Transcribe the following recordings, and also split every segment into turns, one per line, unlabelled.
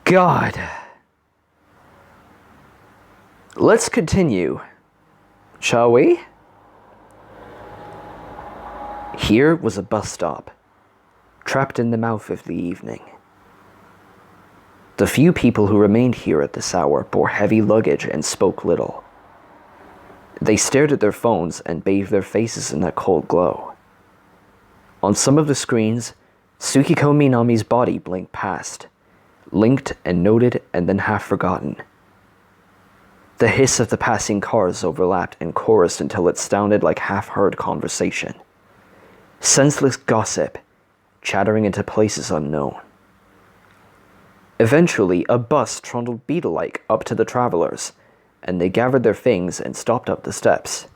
God. Let's continue, shall we? Here was a bus stop, trapped in the mouth of the evening. The few people who remained here at this hour bore heavy luggage and spoke little. They stared at their phones and bathed their faces in that cold glow. On some of the screens, Tsukiko Minami's body blinked past, linked and noted and then half forgotten. The hiss of the passing cars overlapped and chorused until it sounded like half-heard conversation. Senseless gossip, chattering into places unknown. Eventually, a bus trundled beetle-like up to the travelers, and they gathered their things and stopped up the steps.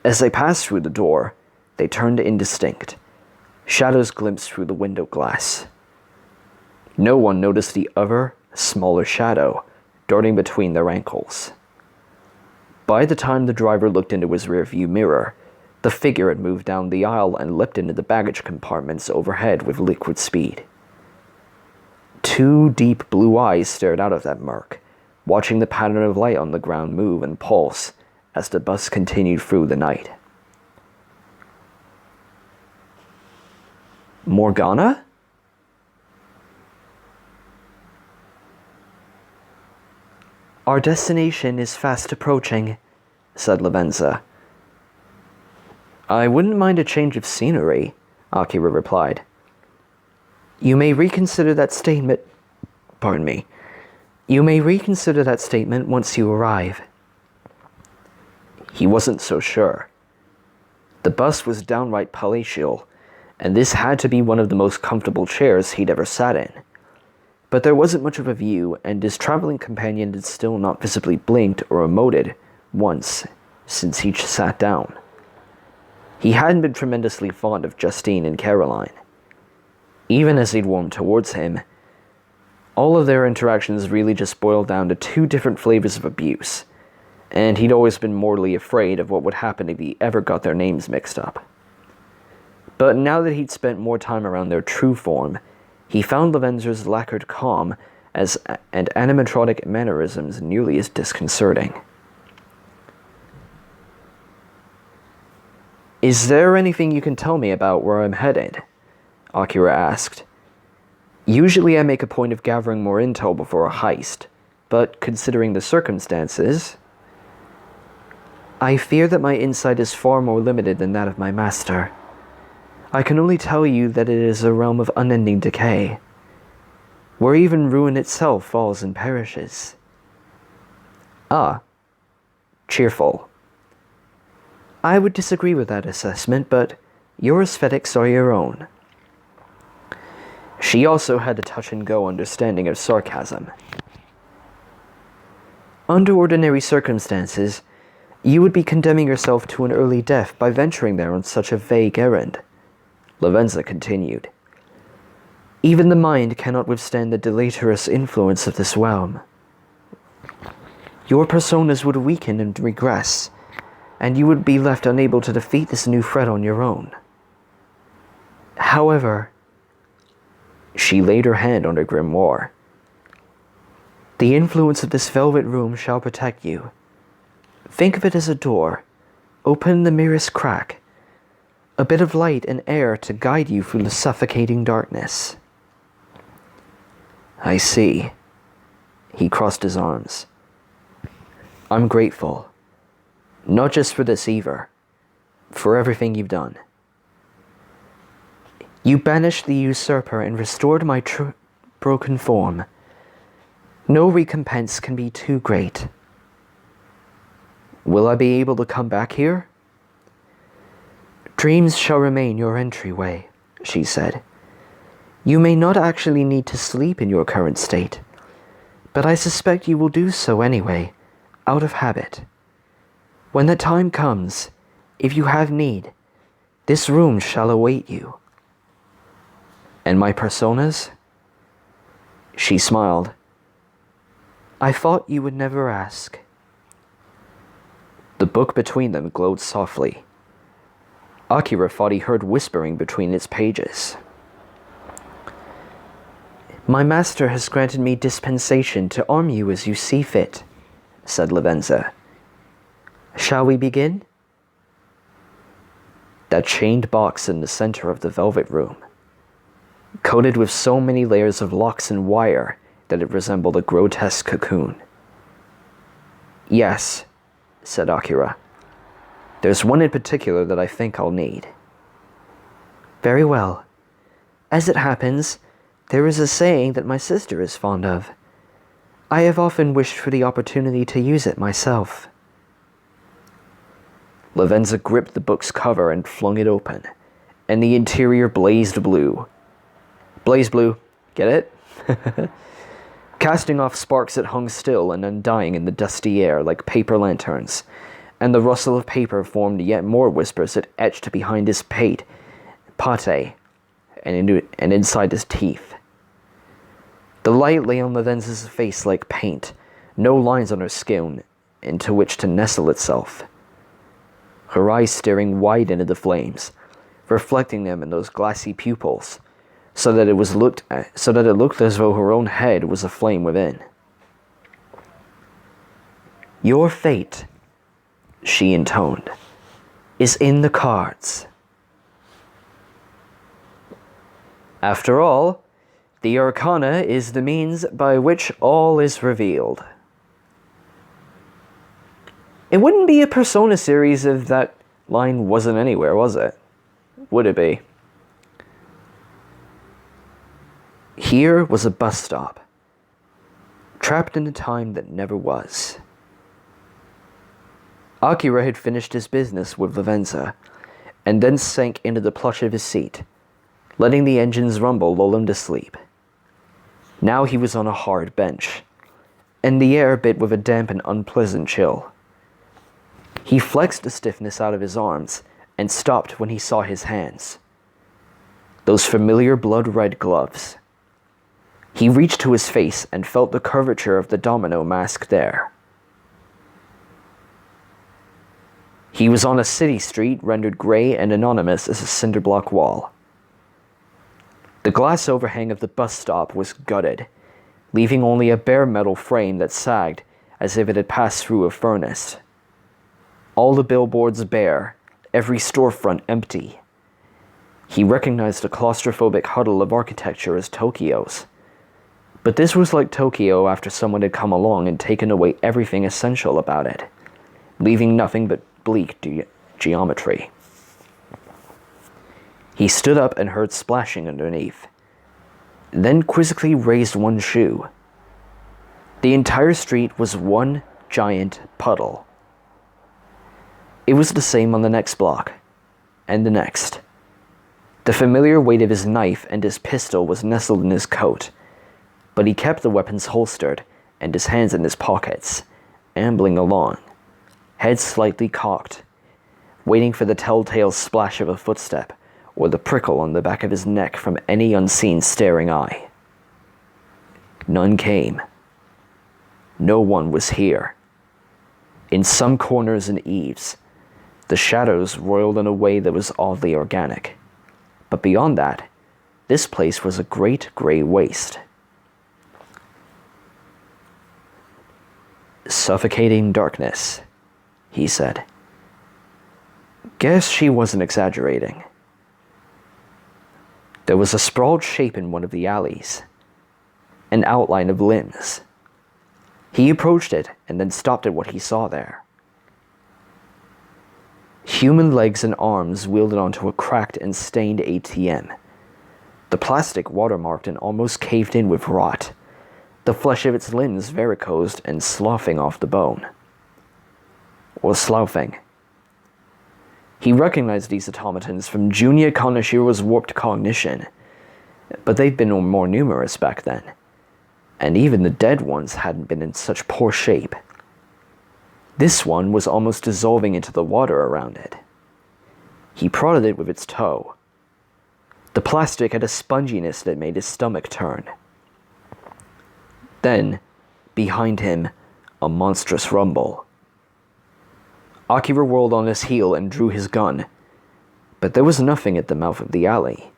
As they passed through the door, they turned indistinct. Shadows glimpsed through the window glass. No one noticed the other, smaller shadow darting between their ankles. By the time the driver looked into his rearview mirror, the figure had moved down the aisle and leapt into the baggage compartments overhead with liquid speed. Two deep blue eyes stared out of that murk, watching the pattern of light on the ground move and pulse as the bus continued through the night. Morgana? Our destination is fast approaching, said Lavenza. I wouldn't mind a change of scenery, Akira replied. You may reconsider that statement... Pardon me. You may reconsider that statement once you arrive. He wasn't so sure. The bus was downright palatial, and this had to be one of the most comfortable chairs he'd ever sat in. But there wasn't much of a view, and his traveling companion had still not visibly blinked or emoted once since he sat down. He hadn't been tremendously fond of Justine and Caroline. Even as he'd warmed towards him, all of their interactions really just boiled down to two different flavors of abuse, and he'd always been mortally afraid of what would happen if he ever got their names mixed up. But now that he'd spent more time around their true form, he found Lavenza's lacquered calm and animatronic mannerisms nearly as disconcerting. Is there anything you can tell me about where I'm headed? Akira asked. Usually I make a point of gathering more intel before a heist, but considering the circumstances... I fear that my insight is far more limited than that of my master. I can only tell you that it is a realm of unending decay, where even ruin itself falls and perishes. Ah, cheerful. I would disagree with that assessment, but your aesthetics are your own. She also had a touch-and-go understanding of sarcasm. Under ordinary circumstances, you would be condemning yourself to an early death by venturing there on such a vague errand, Lavenza continued. Even the mind cannot withstand the deleterious influence of this realm. Your personas would weaken and regress, and you would be left unable to defeat this new threat on your own. However, she laid her hand on her grimoire. The influence of this velvet room shall protect you. Think of it as a door, open the merest crack, a bit of light and air to guide you through the suffocating darkness. I see. He crossed his arms. I'm grateful. Not just for this either, for everything you've done. You banished the usurper and restored my broken form. No recompense can be too great. Will I be able to come back here? Dreams shall remain your entryway, she said. You may not actually need to sleep in your current state, but I suspect you will do so anyway, out of habit. When the time comes, if you have need, this room shall await you. And my personas? She smiled. I thought you would never ask. The book between them glowed softly. Akira thought he heard whispering between its pages. My master has granted me dispensation to arm you as you see fit, said Lavenza. Shall we begin? That chained box in the center of the velvet room, coated with so many layers of locks and wire that it resembled a grotesque cocoon. Yes, said Akira. There's one in particular that I think I'll need. Very well. As it happens, there is a saying that my sister is fond of. I have often wished for the opportunity to use it myself. Lavenza gripped the book's cover and flung it open, and the interior blazed blue. Blaze blue, get it? Casting off sparks that hung still and undying in the dusty air like paper lanterns, and the rustle of paper formed yet more whispers that etched behind his pate, and inside his teeth. The light lay on Lavenza's face like paint, no lines on her skin into which to nestle itself. Her eyes staring wide into the flames, reflecting them in those glassy pupils, so that it looked as though her own head was aflame within. Your fate, she intoned, is in the cards. After all, the arcana is the means by which all is revealed. It wouldn't be a Persona series if that line wasn't anywhere, was it? Would it be? Here was a bus stop, trapped in a time that never was. Akira had finished his business with Lavenza, and then sank into the plush of his seat, letting the engine's rumble lull him to sleep. Now he was on a hard bench, and the air bit with a damp and unpleasant chill. He flexed the stiffness out of his arms, and stopped when he saw his hands. Those familiar blood-red gloves. He reached to his face and felt the curvature of the domino mask there. He was on a city street rendered gray and anonymous as a cinder-block wall. The glass overhang of the bus stop was gutted, leaving only a bare metal frame that sagged as if it had passed through a furnace. All the billboards bare, every storefront empty. He recognized the claustrophobic huddle of architecture as Tokyo's. But this was like Tokyo after someone had come along and taken away everything essential about it, leaving nothing but bleak geometry. He stood up and heard splashing underneath, then quizzically raised one shoe. The entire street was one giant puddle. It was the same on the next block, and the next. The familiar weight of his knife and his pistol was nestled in his coat, but he kept the weapons holstered and his hands in his pockets, ambling along, head slightly cocked, waiting for the telltale splash of a footstep or the prickle on the back of his neck from any unseen staring eye. None came. No one was here. In some corners and eaves, the shadows roiled in a way that was oddly organic. But beyond that, this place was a great gray waste. Suffocating darkness, he said. Guess she wasn't exaggerating. There was a sprawled shape in one of the alleys, an outline of limbs. He approached it and then stopped at what he saw there. Human legs and arms wielded onto a cracked and stained ATM. The plastic watermarked and almost caved in with rot, the flesh of its limbs varicosed and sloughing off the bone. Or sloughing. He recognized these automatons from Junya Kaneshira's warped cognition, but they'd been more numerous back then, and even the dead ones hadn't been in such poor shape. This one was almost dissolving into the water around it. He prodded it with its toe. The plastic had a sponginess that made his stomach turn. Then, behind him, a monstrous rumble. Akira whirled on his heel and drew his gun, but there was nothing at the mouth of the alley.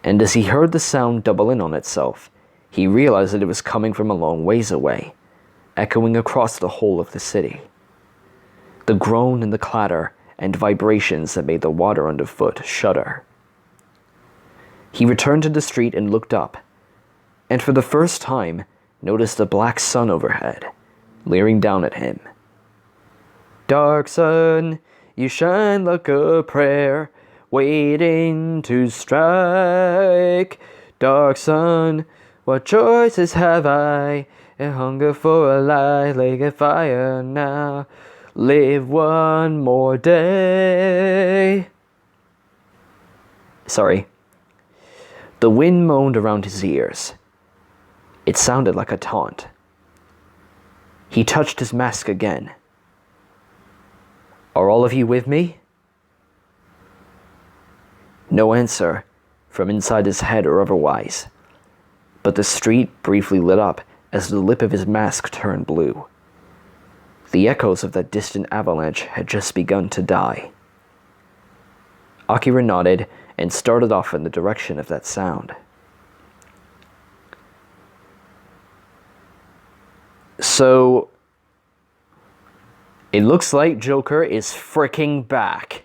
And as he heard the sound double in on itself, he realized that it was coming from a long ways away, echoing across the whole of the city. The groan and the clatter and vibrations that made the water underfoot shudder. He returned to the street and looked up, and for the first time noticed the black sun overhead, leering down at him. Dark sun, you shine like a prayer, waiting to strike. Dark sun, what choices have I? A hunger for a light like a fire now. Live one more day. Sorry. The wind moaned around his ears. It sounded like a taunt. He touched his mask again. Are all of you with me? No answer from inside his head or otherwise, but the street briefly lit up as the lip of his mask turned blue. The echoes of that distant avalanche had just begun to die. Akira nodded and started off in the direction of that sound. So, it looks like Joker is freaking back.